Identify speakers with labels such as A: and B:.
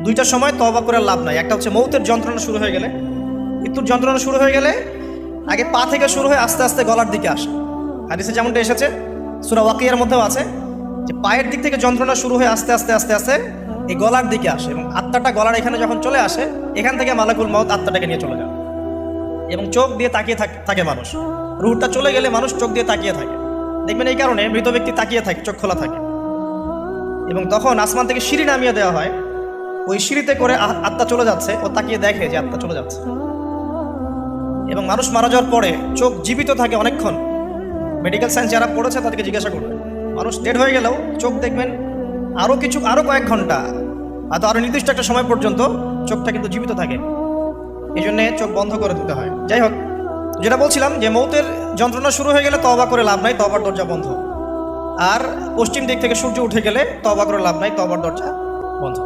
A: দুইটা সময় তওবা করে লাভ নাই। একটা হচ্ছে মৌতের যন্ত্রণা শুরু হয়ে গেলে, মৃত্যুর যন্ত্রণা শুরু হয়ে গেলে আগে পা থেকে শুরু হয়ে আস্তে আস্তে গলার দিকে আসে। হাদিসে যেমনটা এসেছে, সূরা ওয়াকিয়ার মধ্যেও আছে যে পায়ের দিক থেকে যন্ত্রণা শুরু হয়ে আস্তে আস্তে আস্তে আস্তে এই গলার দিকে আসে, এবং আত্মাটা গলার এখানে যখন চলে আসে, এখান থেকে মালাকুল মউত আত্মাটাকে নিয়ে চলে যায় এবং চোখ দিয়ে তাকিয়ে থাকে মানুষ। রুহটা চলে গেলে মানুষ চোখ দিয়ে তাকিয়ে থাকে, দেখবেন এই কারণে মৃত ব্যক্তি তাকিয়ে থাকে, চোখ খোলা থাকে। এবং তখন আসমান থেকে সিঁড়ি নামিয়ে দেওয়া হয়, ওই সিঁড়িতে করে আত্মা চলে যাচ্ছে, ও তাকিয়ে দেখে যে আত্মা চলে যাচ্ছে। এবং মানুষ মারা যাওয়ার পরে চোখ জীবিত থাকে অনেকক্ষণ। মেডিকেল সায়েন্স যারা পড়েছে তাদেরকে জিজ্ঞাসা করবে, মানুষ ডেড হয়ে গেলেও চোখ দেখবেন আরও কয়েক ঘন্টা, হয়তো আরও নির্দিষ্ট একটা সময় পর্যন্ত চোখটা কিন্তু জীবিত থাকে। এই জন্যে চোখ বন্ধ করে দিতে হয়। যাই হোক, যেটা বলছিলাম যে মৌতের যন্ত্রণা শুরু হয়ে গেলে তওবা করে লাভ নাই, তওবার দরজা বন্ধ। আর পশ্চিম দিক থেকে সূর্য উঠে গেলে তওবা করে লাভ নাই, তওবার দরজা বন্ধ।